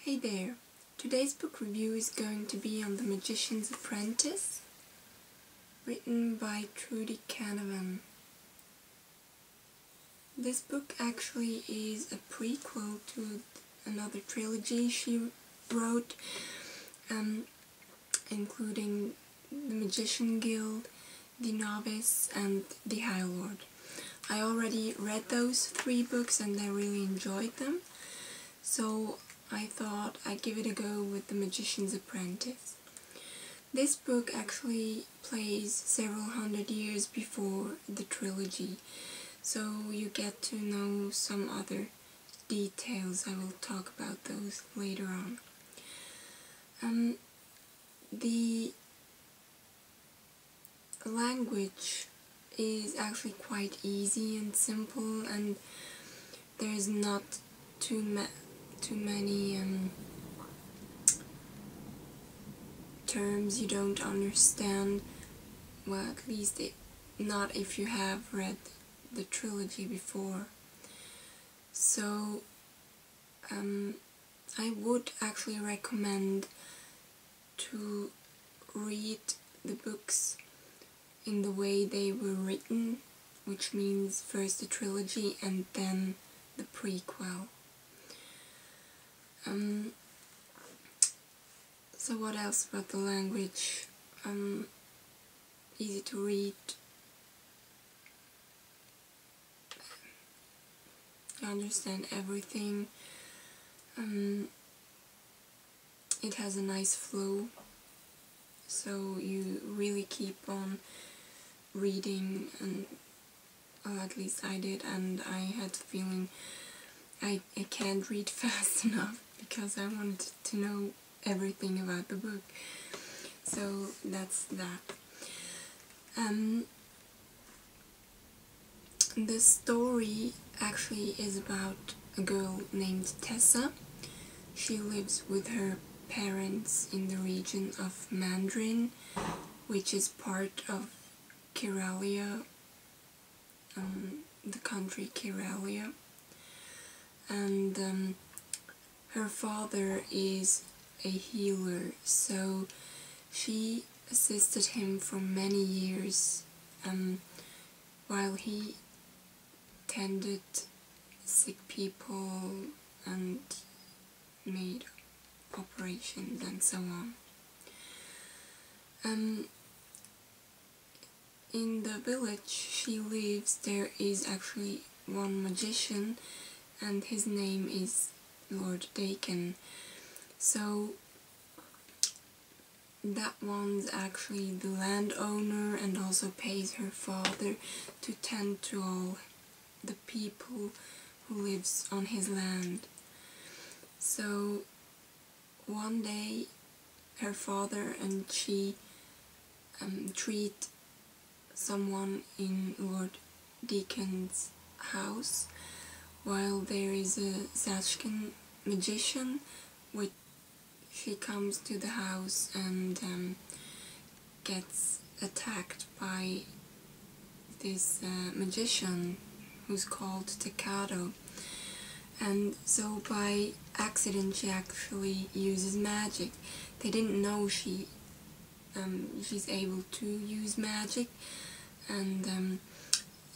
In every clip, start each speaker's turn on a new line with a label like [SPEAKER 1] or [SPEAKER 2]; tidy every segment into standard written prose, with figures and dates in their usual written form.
[SPEAKER 1] Hey there! Today's book review is going to be on The Magician's Apprentice, written by Trudi Canavan. This book actually is a prequel to another trilogy she wrote, including The Magician Guild, The Novice, and The High Lord. I already read those 3 books and I really enjoyed them, so I thought I'd give it a go with The Magician's Apprentice. This book actually plays several hundred years before the trilogy, so you get to know some other details. I will talk about those later on. The language is actually quite easy and simple, and there's not too many terms you don't understand. Well, at least not if you have read the trilogy before. So I would actually recommend to read the books in the way they were written, which means first the trilogy and then the prequel. So what else about the language? Easy to read. You understand everything. It has a nice flow, so you really keep on reading, and at least I did, and I had the feeling I can't read fast enough because I wanted to know everything about the book. So that's that. The story actually is about a girl named Tessa. She lives with her parents in the region of Mandarin, which is part of Keralia, the country Keralia. And her father is a healer, so she assisted him for many years while he tended sick people and made operations and so on. In the village she lives, there is actually one magician, and his name is Lord Dakin. So that one's actually the landowner and also pays her father to tend to all the people who lives on his land. So one day her father and she treat someone in Lord Deacon's house, while there is a Sashkin magician, which she comes to the house and gets attacked by this magician who's called Takado. And so by accident she actually uses magic. They didn't know she's able to use magic, and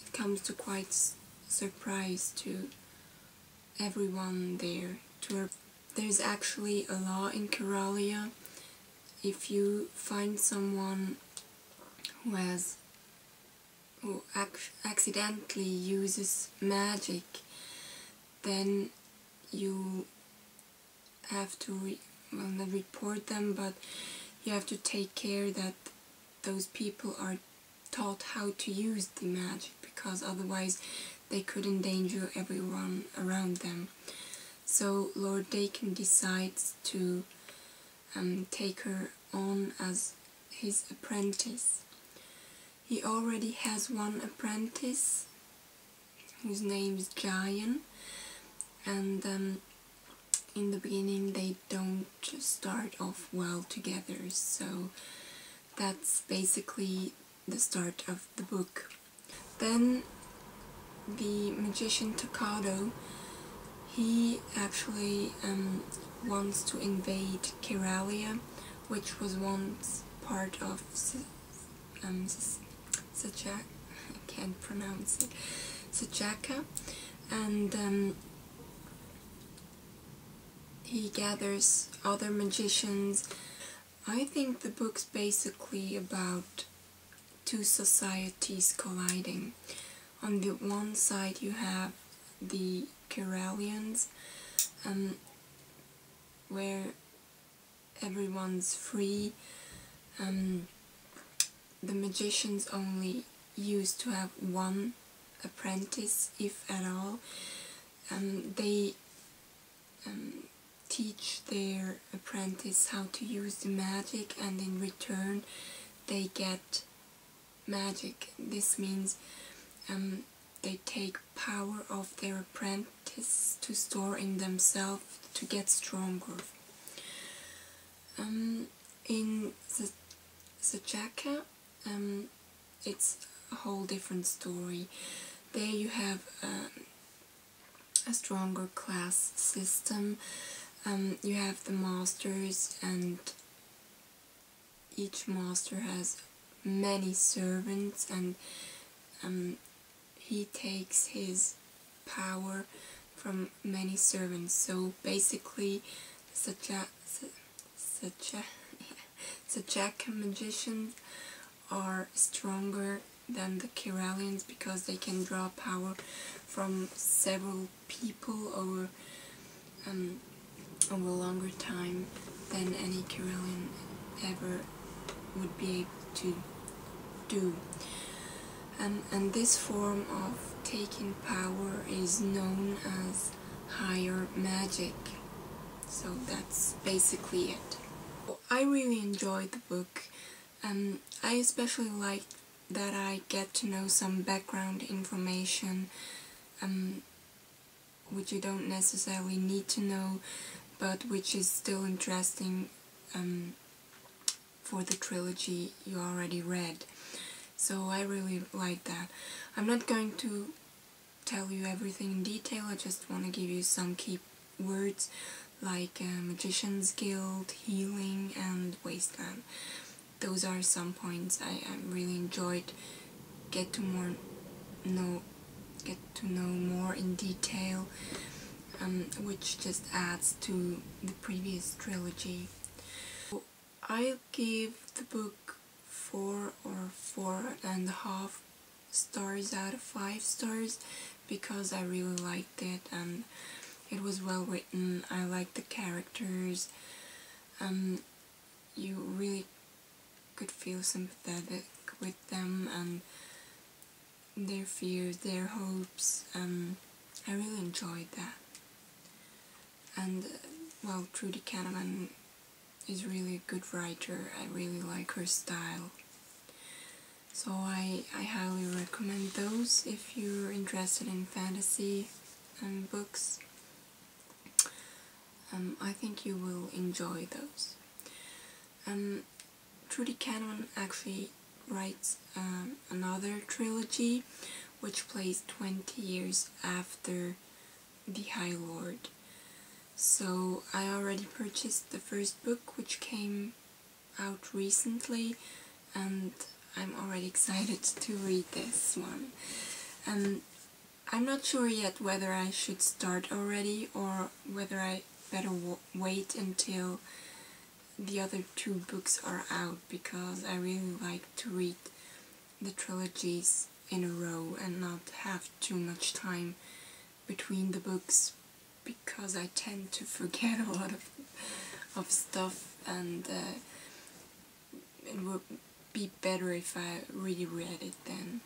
[SPEAKER 1] it comes to quite surprise to everyone there. There's actually a law in Keralia: if you find someone who accidentally uses magic, then you have to not report them, but you have to take care that those people are taught how to use the magic, because otherwise they could endanger everyone around them. So Lord Dakin decides to take her on as his apprentice. He already has one apprentice whose name is Jayan, and in the beginning they don't start off well together, so that's basically the start of the book. Then the magician Takado, He actually wants to invade Keralia, which was once part of I can't pronounce it, Sajaka, and he gathers other magicians. I think the book's basically about two societies colliding. On the one side you have the Keralians, where everyone's free. The magicians only used to have one apprentice, if at all. They teach their apprentice how to use the magic, and in return they get magic. This means they take power of their apprentice to store in themselves to get stronger. In Sajaka, it's a whole different story. There you have a stronger class system. You have the masters, and each master has many servants, and he takes his power from many servants. So basically, Sajaka magicians are stronger than the Keralians because they can draw power from several people over a longer time than any Keralian ever would be able to do. And this form of taking power is known as higher magic. So that's basically it. I really enjoyed the book. I especially like that I get to know some background information which you don't necessarily need to know, but which is still interesting for the trilogy you already read. So I really like that. I'm not going to tell you everything in detail, I just want to give you some key words like Magician's Guild, Healing, and Wasteland. Those are some points I really enjoyed. Get to know more in detail, which just adds to the previous trilogy. I'll give the book 4 or 4.5 stars out of 5 stars because I really liked it and it was well written. I liked the characters. You really could feel sympathetic with them and their fears, their hopes. I really enjoyed that. And well, Trudi Canavan is really a good writer. I really like her style. So I highly recommend those if you're interested in fantasy books. I think you will enjoy those. Trudi Canavan actually writes another trilogy which plays 20 years after The High Lord. So I already purchased the first book, which came out recently, and I'm already excited to read this one. I'm not sure yet whether I should start already or whether I better wait until the other 2 books are out, because I really like to read the trilogies in a row and not have too much time between the books, because I tend to forget a lot of stuff, and it would be better if I really read it then.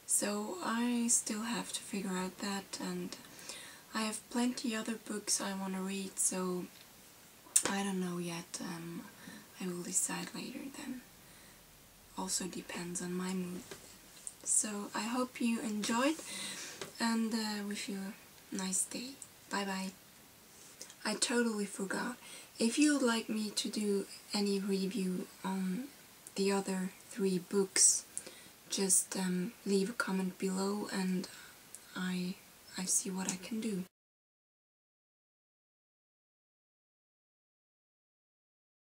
[SPEAKER 1] So I still have to figure out that, and I have plenty other books I want to read, so I don't know yet. I will decide later then. Also depends on my mood. So I hope you enjoyed, and wish you a nice day. Bye bye. I totally forgot. If you would like me to do any review on the other 3 books, just leave a comment below and I see what I can do.